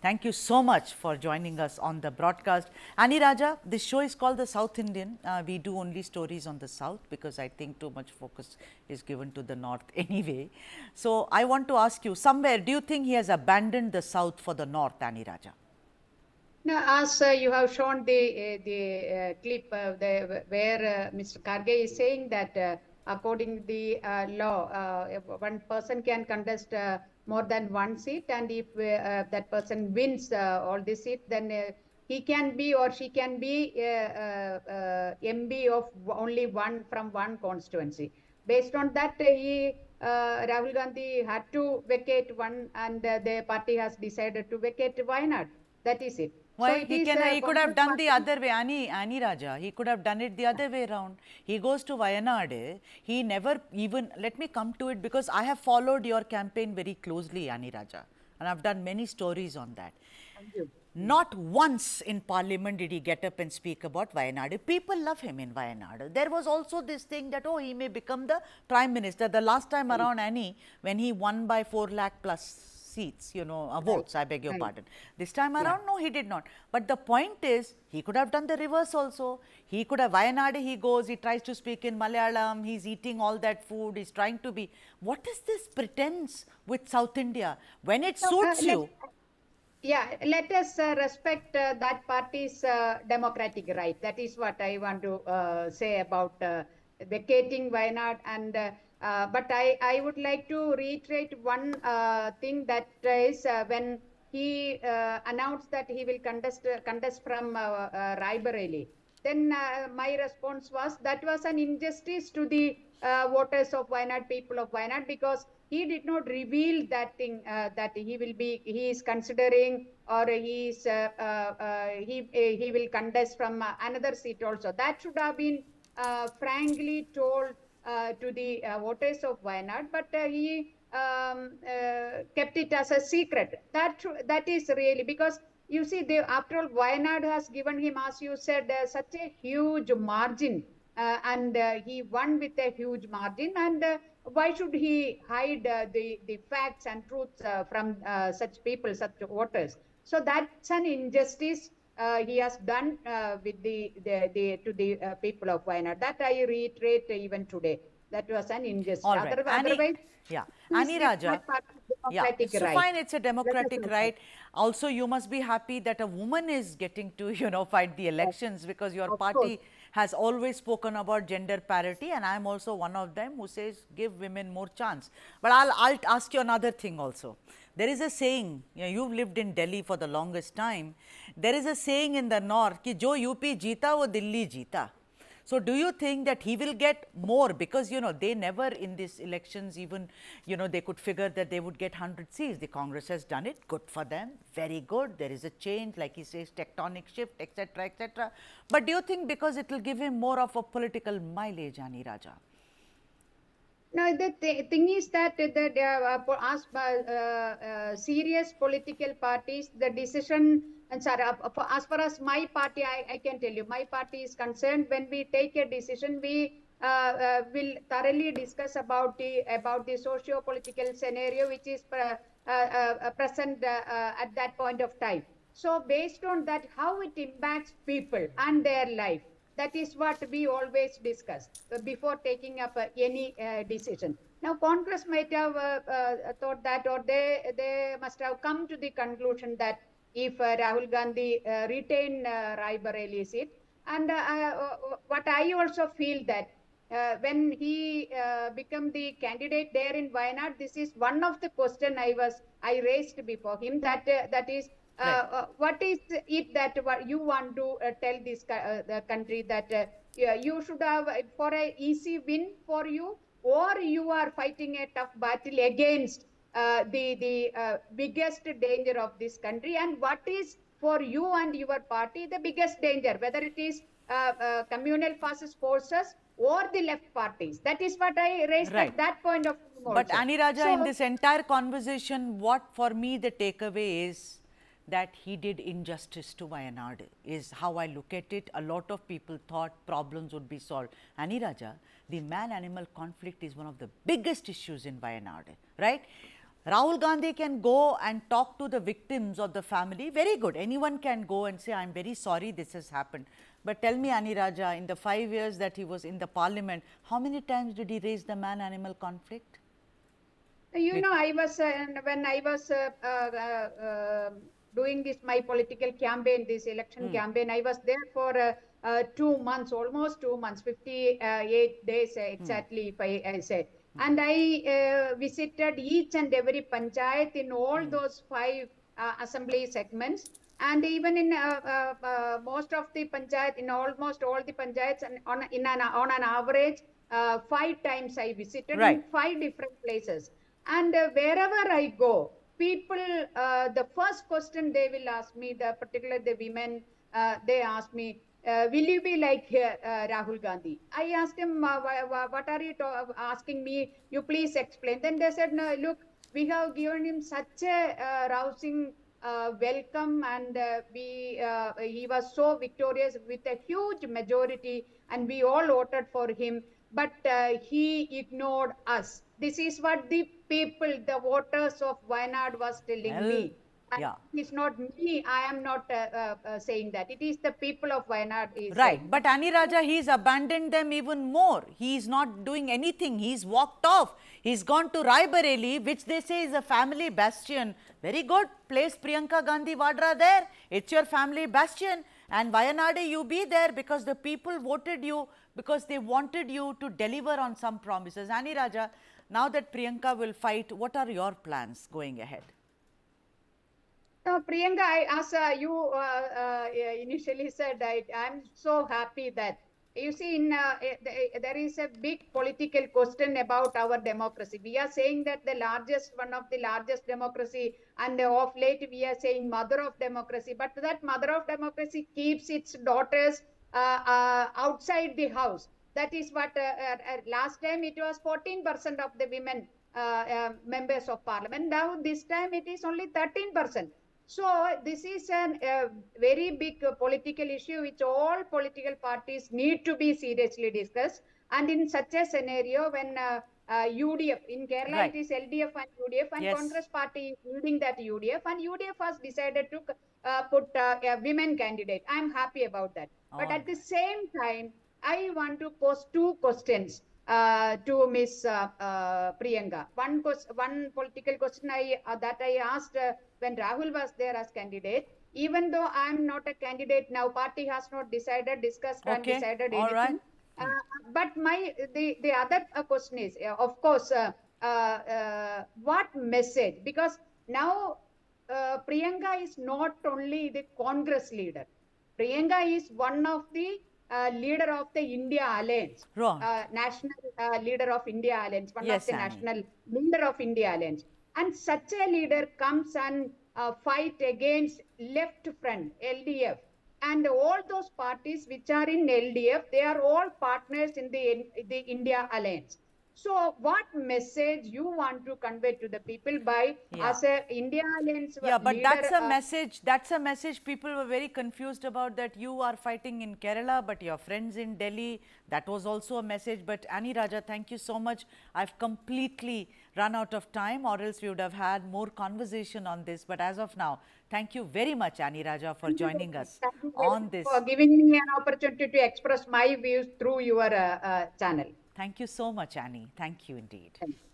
Thank you so much for joining us on the broadcast. Ani Raja, this show is called the South Indian. We do only stories on the South because I think too much focus is given to the North anyway. So, I want to ask you somewhere, do you think he has abandoned the South for the North, Ani Raja? Now, as you have shown the clip where Mr. Karge is saying that according to the law, one person can contest more than one seat, and if that person wins all the seats, then he can be or she can be MB of only one from one constituency. Based on that, Rahul Gandhi had to vacate one, and the party has decided to vacate Wayanad. That is it. So Why it is he could have Congress done the party. other way, Ani Raja. He could have done it the other way around. He goes to Wayanad. He never even, let me come to it because I have followed your campaign very closely, Ani Raja, and I've done many stories on that. Thank you. Not once in parliament did he get up and speak about Wayanad. People love him in Wayanad. There was also this thing that, oh, he may become the prime minister. The last time around, Annie, when he won by 4 lakh plus seats, votes, I beg your pardon. This time around, no, he did not. But the point is, he could have done the reverse also. He could have, Wayanad, he goes, he tries to speak in Malayalam, he's eating all that food, he's trying to be. What is this pretense with South India? When it suits you. Yeah, let us respect that party's democratic right. That is what I want to say about vacating Wayanad. And but I would like to reiterate one thing, that is when he announced that he will contest from Raebareli. Then my response was that was an injustice to the voters of Wayanad, people of Wayanad, because he did not reveal that thing, that he is considering, or he will contest from another seat also. That should have been frankly told to the voters of Wayanad, but he kept it as a secret. That is really because you see, after all, Wayanad has given him, as you said, such a huge margin, and he won with a huge margin. And why should he hide the facts and truths from such people, such voters? So that's an injustice he has done with to the people of Wayanad. That I reiterate even today. That was an injustice. All right. Otherwise, Yeah. please Ani give Raja. that part Yeah. democratic So right. fine, it's a Let us democratic respect. right. Also, you must be happy that a woman is getting to, fight the Yes, elections because your of course. party has always spoken about gender parity, and I am also one of them who says give women more chance. But I'll ask you another thing also. There is a saying, you've lived in Delhi for the longest time. There is a saying in the north कि जो UP जीता वो दिल्ली जीता. So, do you think that he will get more, because they never in these elections even they could figure that they would get 100 seats. The Congress has done it, good for them, very good. There is a change, like he says, tectonic shift, etc., etc. But do you think because it will give him more of a political mileage, Ani Raja? No, the thing is that as serious political parties, the decision, and sorry, as far as my party, I can tell you, my party is concerned, when we take a decision, we will thoroughly discuss about the socio-political scenario which is present at that point of time. So based on that, how it impacts people and their life, that is what we always discuss before taking up any decision. Now, Congress might have thought that, or they must have come to the conclusion that if Rahul Gandhi retain Raebareli seat, and what I also feel that when he become the candidate there in Wayanad, this is one of the question I raised before him, that is Right. what is it that what you want to tell this the country, that you should have for a easy win for you, or you are fighting a tough battle against the biggest danger of this country, and what is for you and your party the biggest danger, whether it is communal fascist forces or the left parties. That is what I raised Right. at that point of time But also. Ani Raja, in So this entire conversation, what for me the takeaway is that he did injustice to Wayanad, is how I look at it. A lot of people thought problems would be solved. Ani Raja, the man-animal conflict is one of the biggest issues in Wayanad, right? Rahul Gandhi can go and talk to the victims of the family. Very good. Anyone can go and say, I'm very sorry this has happened. But tell me, Ani Raja, in the 5 years that he was in the parliament, how many times did he raise the man-animal conflict? You know, I was when I was doing this my political campaign, this election campaign, I was there for 2 months, almost 2 months, 58 days exactly, if I say. And I visited each and every panchayat in all those 5 assembly segments. And even in most of the panchayat, in almost all the panchayats, and on an average, 5 times I visited Right. in 5 different places. And wherever I go, people, the first question they will ask me, particularly the women, they ask me, will you be like Rahul Gandhi? I asked him, what are you asking me? You please explain. Then they said, no, look, we have given him such a rousing welcome, and he was so victorious with a huge majority, and we all voted for him, but he ignored us. This is what the people, the voters of Wayanad was telling Well, me. And yeah. it's not me, I am not saying that. It is the people of Wayanad is Right. saying. But Ani Raja, he's abandoned them even more. He's not doing anything. He's walked off. He's gone to Raebareli, which they say is a family bastion. Very good. Place Priyanka Gandhi Vadra there. It's your family bastion. And Wayanade, you be there because the people voted you, because they wanted you to deliver on some promises. Ani Raja, now that Priyanka will fight, what are your plans going ahead? Priyanka, as you initially said, I'm so happy that you see, there is a big political question about our democracy. We are saying that one of the largest democracy, and of late we are saying mother of democracy. But that mother of democracy keeps its daughters outside the house. That is what last time it was 14% of the women members of parliament. Now this time it is only 13%. So this is a very big political issue which all political parties need to be seriously discussed. And in such a scenario, when UDF, in Kerala Right. it is LDF and UDF, and Yes. Congress party is leading that UDF, and UDF has decided to put a women candidate. I am happy about that. But at the same time, I want to pose 2 questions to Ms. Priyanka. One political question that I asked when Rahul was there as candidate. Even though I am not a candidate now, party has not discussed and Okay. decided All right. anything. But the other question is, of course, what message? Because now Priyanka is not only the Congress leader. Priyanka is one of the leader of the India Alliance, Wrong. national leader of India Alliance, one Yes, of the Annie. national leader of India Alliance. And such a leader comes and fight against left front, LDF. And all those parties which are in LDF, they are all partners in the India Alliance. So what message you want to convey to the people by as a India Alliance Yeah, but leader? that's a message people were very confused about, that you are fighting in Kerala, but your friends in Delhi, that was also a message. But Ani Raja, thank you so much. I've completely run out of time, or else we would have had more conversation on this. But as of now, thank you very much, Ani Raja, for joining us Thank you on this. for giving me an opportunity to express my views through your channel. Thank you so much, Annie. Thank you indeed. Thank you.